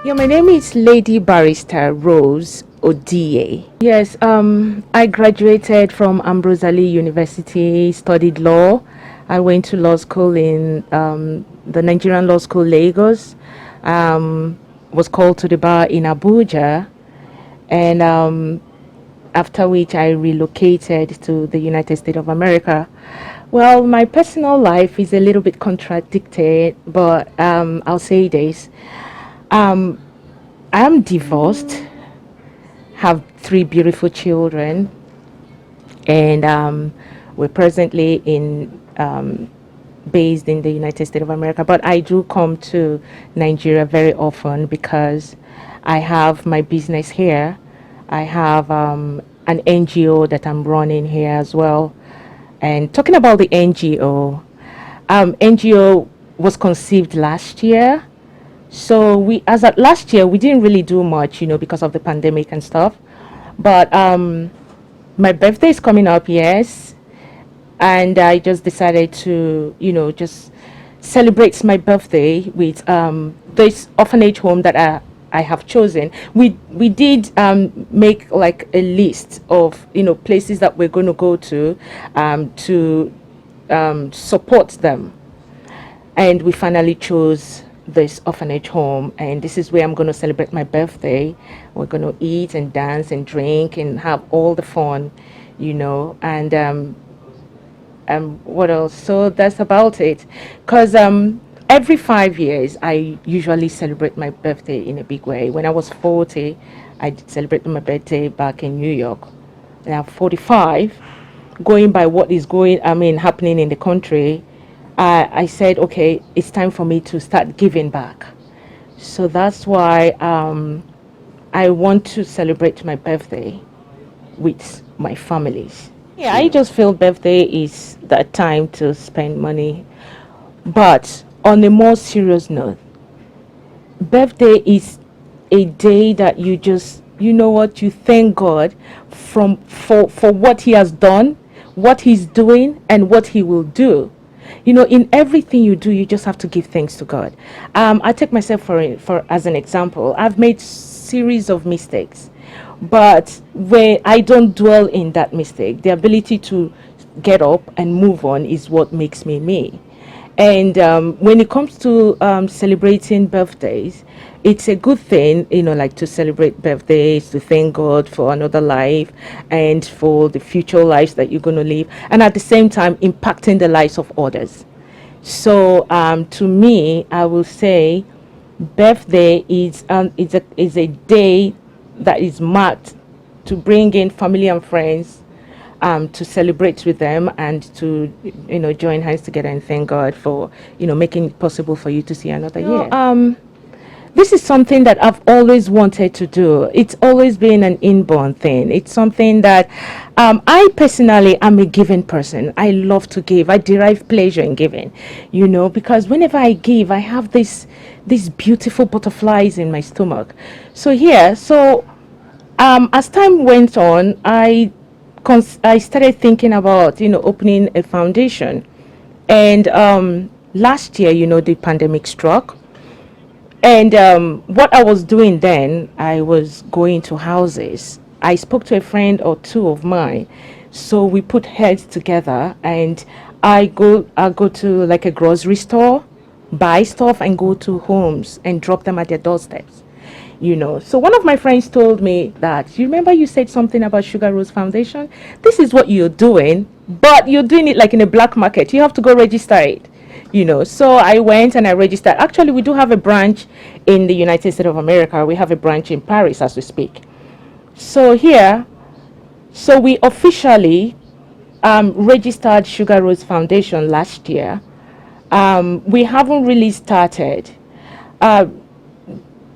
Yeah, my name is Lady Barrister Rose Odiye. Yes, I graduated from Ambrose Ali University, studied law. I went to law school in the Nigerian Law School, Lagos. Was called to the bar in Abuja, and after which I relocated to the United States of America. Well, my personal life is a little bit contradicted, but I'll say this. Um, I'm divorced, have three beautiful children, and we're presently in based in the United States of America. But I do come to Nigeria very often because I have my business here. I have an NGO that I'm running here as well. And talking about the NGO, NGO was conceived last year. So we, as at last year, we didn't really do much, because of the pandemic and stuff. But my birthday is coming up, yes, and I just decided to, just celebrate my birthday with this orphanage home that I have chosen. We did make like a list of places that we're going to go to support them, and we finally chose this orphanage home, and this is where I'm going to celebrate my birthday. We're going to eat and dance and drink and have all the fun, and what else? So that's about it. Because every 5 years, I usually celebrate my birthday in a big way. When I was 40, I celebrated my birthday back in New York. Now 45, going by what is happening in the country, I said, okay, it's time for me to start giving back. So that's why I want to celebrate my birthday with my families. Yeah, I just feel birthday is the time to spend money. But on a more serious note, birthday is a day that you just, you thank God for what he has done, what he's doing, and what he will do. In everything you do, you just have to give thanks to God. I take myself for as an example. I've made series of mistakes, but when I don't dwell in that mistake, the ability to get up and move on is what makes me me. And when it comes to celebrating birthdays, it's a good thing, like to celebrate birthdays, to thank God for another life and for the future lives that you're going to live, and at the same time impacting the lives of others. So to me, I will say birthday is a day that is marked to bring in family and friends, to celebrate with them, and to join hands together and thank God for making it possible for you to see another year. This is something that I've always wanted to do. It's always been an inborn thing. It's something that I personally am a giving person. I love to give. I derive pleasure in giving, because whenever I give, I have these beautiful butterflies in my stomach. As time went on, I started thinking about opening a foundation, and last year, the pandemic struck, and what I was doing then, I was going to houses. I spoke to a friend or two of mine, so we put heads together, and I go to like a grocery store, buy stuff, and go to homes and drop them at their doorsteps. So one of my friends told me that, you remember you said something about Sugar Rose Foundation? This is what you're doing, but you're doing it like in a black market. You have to go register it. So I went and I registered. Actually, we do have a branch in the United States of America. We have a branch in Paris as we speak. So we officially registered Sugar Rose Foundation last year. We haven't really started. Uh,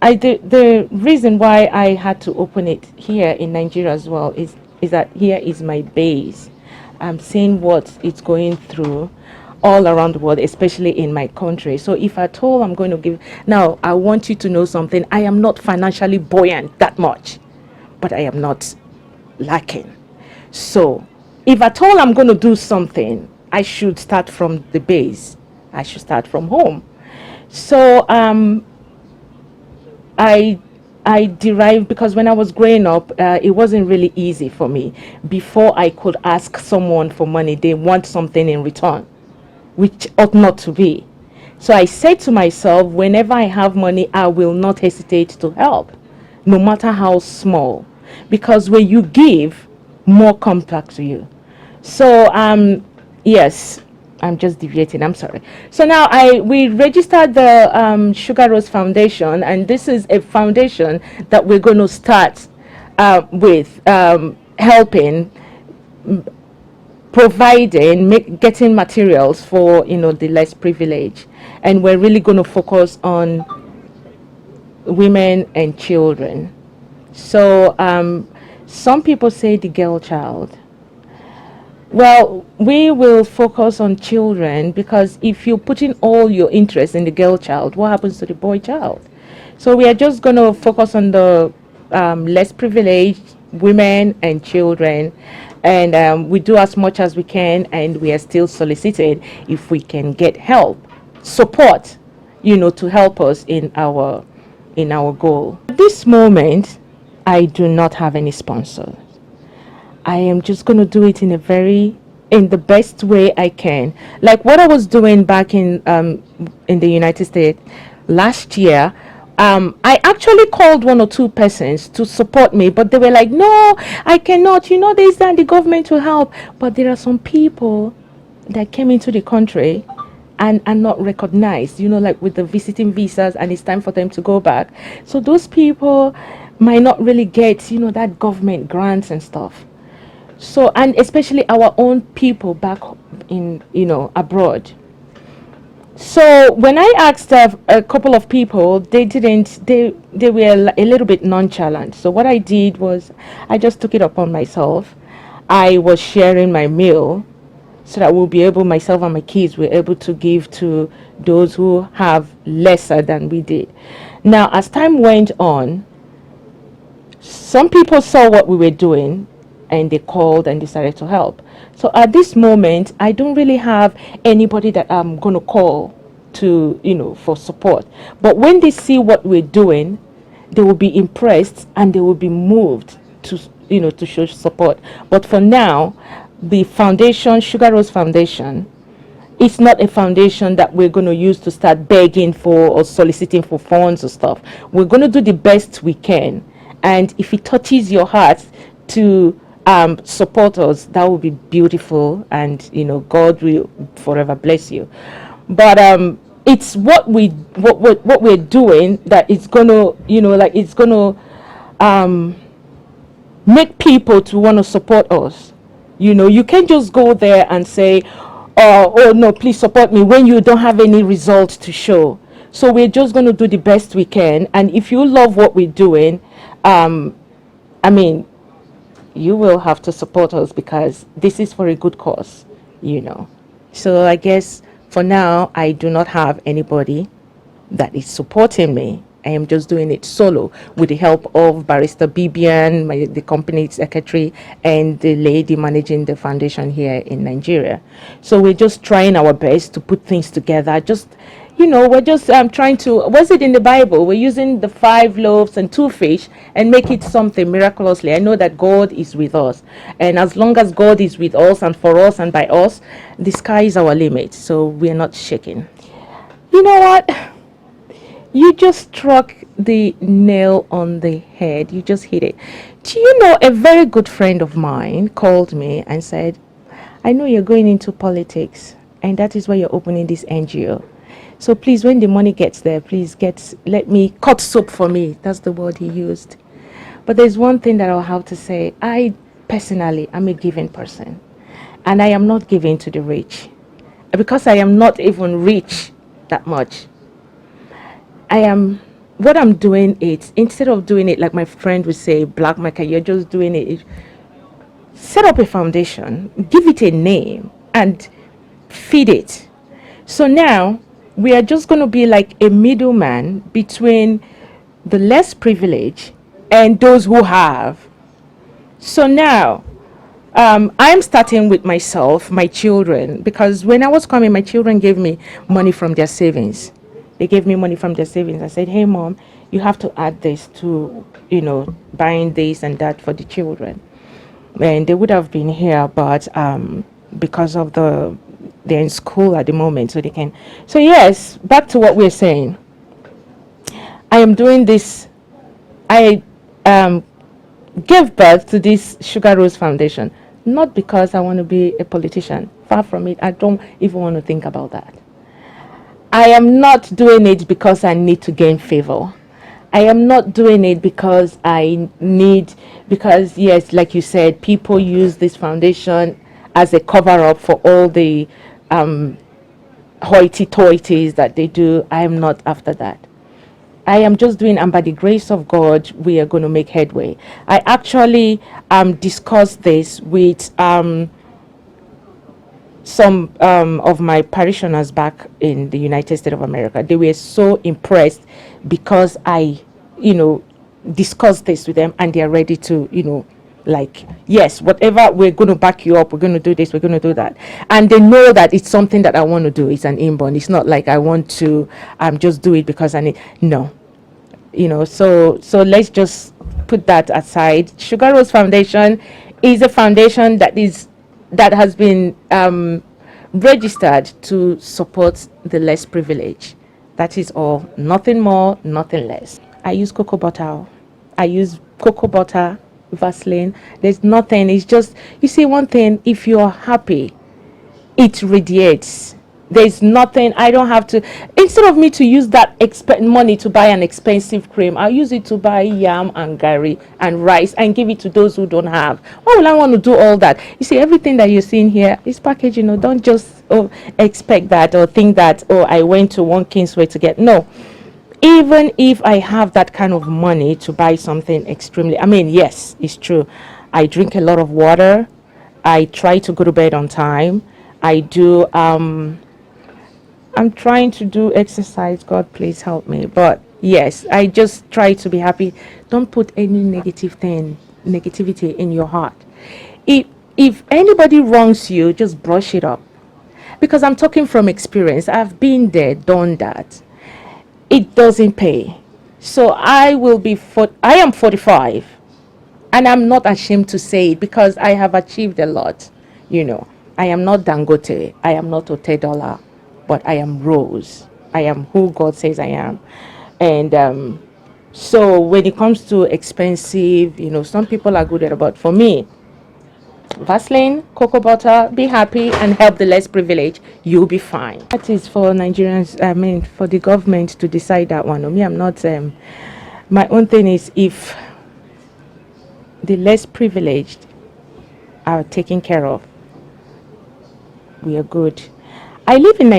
the reason why I had to open it here in Nigeria as well is that here is my base. I'm seeing what it's going through all around the world, especially in my country. So if at all I'm going to give now, I want you to know something. I am not financially buoyant that much, but I am not lacking. So if at all I'm going to do something, I should start from the base. I should start from home. So I I derived, because when I was growing up, it wasn't really easy for me. Before I could ask someone for money, they want something in return, which ought not to be. So I said to myself, whenever I have money, I will not hesitate to help, no matter how small, because when you give, more comes back to you. So yes, I'm just deviating. I'm sorry. So now we registered the Sugar Rose Foundation, and this is a foundation that we're going to start with helping, providing, getting materials for the less privileged, and we're really going to focus on women and children. So some people say the girl child. Well, we will focus on children, because if you're putting all your interest in the girl child, what happens to the boy child? So we are just going to focus on the less privileged women and children, and we do as much as we can, and we are still solicited if we can get help, support, to help us in our goal. At this moment, I do not have any sponsors. I am just going to do it in the best way I can. Like what I was doing back in the United States last year. I actually called one or two persons to support me, but they were like, "No, I cannot. There's that the government will help." But there are some people that came into the country and are not recognized, like with the visiting visas, and it's time for them to go back. So those people might not really get, that government grants and stuff. So, and especially our own people back in, abroad. So when I asked a couple of people, they were a little bit nonchalant. So what I did was I just took it upon myself. I was sharing my meal so that myself and my kids were able to give to those who have lesser than we did. Now, as time went on, some people saw what we were doing, and they called and decided to help. So at this moment, I don't really have anybody that I'm going to call to, for support. But when they see what we're doing, they will be impressed and they will be moved to show support. But for now, the foundation, Sugar Rose Foundation, it's not a foundation that we're going to use to start begging for or soliciting for funds or stuff. We're going to do the best we can. And if it touches your heart to support us, that would be beautiful, and God will forever bless you. But it's what we're doing that it's gonna it's gonna make people to want to support us. You can't just go there and say, oh no, please support me, when you don't have any results to show. So we're just going to do the best we can, and if you love what we're doing, I mean, you will have to support us, because this is for a good cause. So I guess for now I do not have anybody that is supporting me. I am just doing it solo with the help of Barrister Bibian, the company secretary, and the lady managing the foundation here in Nigeria. So we're just trying our best to put things together. We're just trying to, was it in the Bible? We're using the 5 loaves and 2 fish and make it something miraculously. I know that God is with us. And as long as God is with us and for us and by us, the sky is our limit. So we're not shaking. You know what? You just struck the nail on the head. You just hit it. Do you know, a very good friend of mine called me and said, "I know you're going into politics, and that is why you're opening this NGO. So please, when the money gets there, please let me cut soap for me." That's the word he used. But there's one thing that I'll have to say. I personally am a giving person, and I am not giving to the rich, because I am not even rich that much. What I'm doing it, instead of doing it like my friend would say, black market, you're just doing it. Set up a foundation, give it a name, and feed it. So now we are just going to be like a middleman between the less privileged and those who have. So now I'm starting with myself, my children, because when I was coming, my children gave me money from their savings. They gave me money from their savings. I said, "Hey, Mom, you have to add this to, buying this and that for the children. And they would have been here, but because of they're in school at the moment, so they can. So yes, back to what we're saying. I am doing this. I gave birth to this Sugar Rose Foundation, not because I want to be a politician. Far from it. I don't even want to think about that. I am not doing it because I need to gain favor. I am not doing it because because yes, like you said, people use this foundation as a cover up for all the hoity-toities that they do. I am not after that. I am just doing, and by the grace of God, we are going to make headway. I actually discussed this with some of my parishioners back in the United States of America. They were so impressed because I, discussed this with them, and they are ready to, like, yes, whatever, we're going to back you up, we're going to do this, we're going to do that. And they know that it's something that I want to do. It's an inborn. It's not like I want to just do it because I need, no. So let's just put that aside. Sugar Rose Foundation is a foundation that has been registered to support the less privileged. That is all. Nothing more, nothing less. I use cocoa butter. I use cocoa butter, Vaseline. There's nothing. It's just, you see, one thing, if you're happy, it radiates. There's nothing. I don't have to, instead of me to use that money to buy an expensive cream, I'll use it to buy yam and gari and rice and give it to those who don't have. Why would I want to do all that? You see, everything that you're seeing here is packaged. Don't just expect that or think that, I went to one Kingsway to get. No. Even if I have that kind of money to buy something extremely, yes, it's true. I drink a lot of water. I try to go to bed on time. I do, I'm trying to do exercise. God, please help me. But yes, I just try to be happy. Don't put any negativity in your heart. If anybody wrongs you, just brush it up. Because I'm talking from experience. I've been there, done that. It doesn't pay. So I am 45, and I'm not ashamed to say it because I have achieved a lot. I am not Dangote, I am not Otedola, but I am Rose. I am who God says I am. And so when it comes to expensive, some people are good at it, but for me, Vaseline, cocoa butter, be happy and help the less privileged, you'll be fine. That is for Nigerians, for the government to decide that one. Me, I'm not, my own thing is, if the less privileged are taken care of, we are good. I live in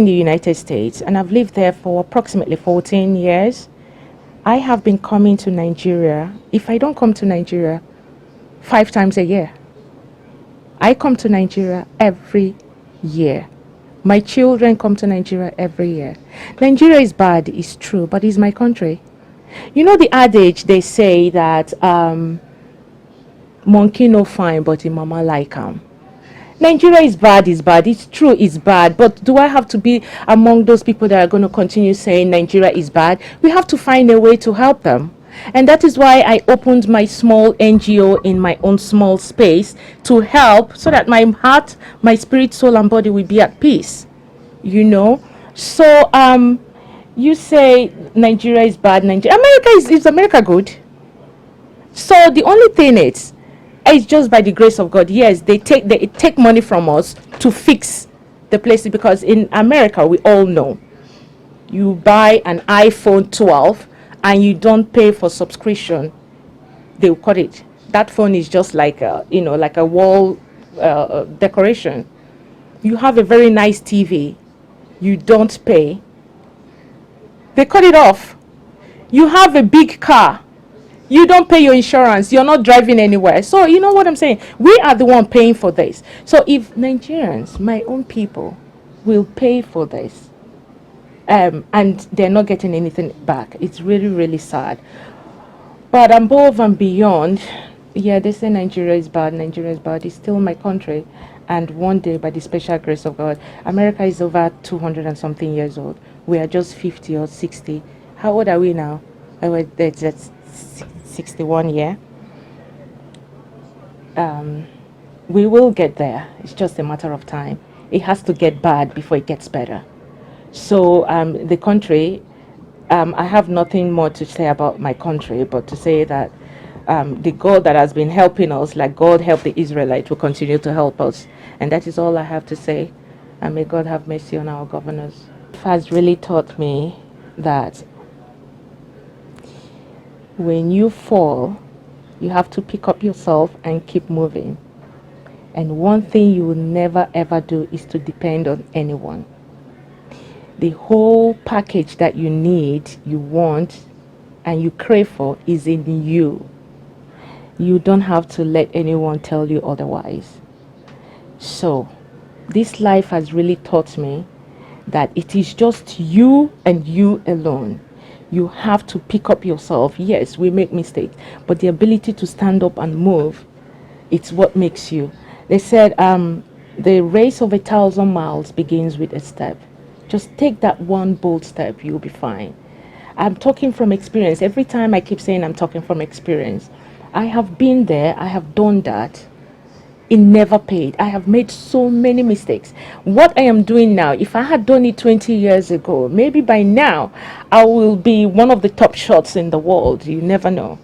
the United States, and I've lived there for approximately 14 years. I have been coming to Nigeria. If I don't come to Nigeria 5 times a year, I come to Nigeria every year. My children come to Nigeria every year. Nigeria is bad, it's true, but it's my country. The adage, they say that monkey no fine, but in mama like him. Nigeria is bad, it's true, it's bad, but do I have to be among those people that are going to continue saying Nigeria is bad? We have to find a way to help them. And that is why I opened my small NGO in my own small space to help, so that my heart, my spirit, soul, and body will be at peace. So you say Nigeria is bad. Is America good? So the only thing is, it's just by the grace of God. Yes, they take money from us to fix the places, because in America, we all know, you buy an iPhone 12 and you don't pay for subscription, they'll cut it. That phone is just like a wall decoration. You have a very nice TV, you don't pay, they cut it off. You have a big car, you don't pay your insurance, you're not driving anywhere. So you know what I'm saying? We are the one paying for this. So if Nigerians, my own people, will pay for this, and they're not getting anything back, it's really, really sad. But above and beyond, yeah, they say Nigeria is bad, it's still my country. And one day, by the special grace of God, America is over 200 and something years old. We are just 50 or 60. How old are we now? I was there just 61 year. We will get there. It's just a matter of time. It has to get bad before it gets better. So the country, I have nothing more to say about my country, but to say that the God that has been helping us, like God helped the Israelites, will continue to help us. And that is all I have to say. And may God have mercy on our governors. It has really taught me that when you fall, you have to pick up yourself and keep moving. And one thing you will never ever do is to depend on anyone. The whole package that you need, you want, and you crave for is in you. You don't have to let anyone tell you otherwise. So, this life has really taught me that it is just you and you alone. You have to pick up yourself. Yes, we make mistakes, but the ability to stand up and move, it's what makes you. They said the race of 1,000 miles begins with a step. Just take that one bold step, you'll be fine. I'm talking from experience. Every time I keep saying I'm talking from experience. I have been there, I have done that. It never paid. I have made so many mistakes. What I am doing now, if I had done it 20 years ago, maybe by now I will be one of the top shots in the world. You never know.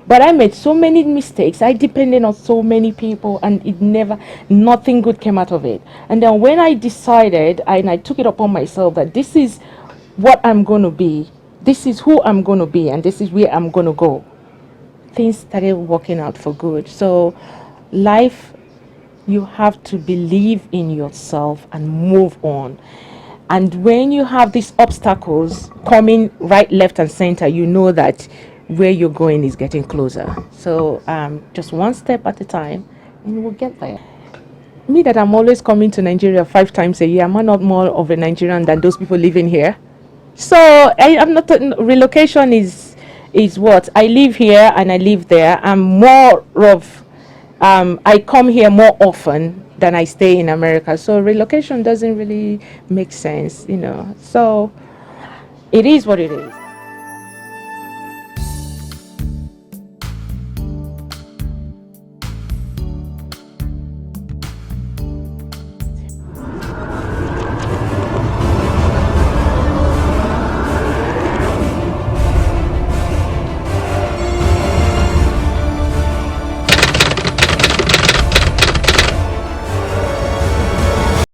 But I made so many mistakes. I depended on so many people, and nothing good came out of it. And then when I decided, and I took it upon myself that this is what I'm going to be, this is who I'm going to be, and this is where I'm going to go, things started working out for good. So life, you have to believe in yourself and move on. And when you have these obstacles coming right, left, and center, you know that where you're going is getting closer. So just one step at a time, and we'll get there. Me, that I'm always coming to Nigeria 5 times a year, am I not more of a Nigerian than those people living here? So I'm not. Relocation is what I live here and I live there. I'm more of. I come here more often than I stay in America. So relocation doesn't really make sense, you know. So it is what it is.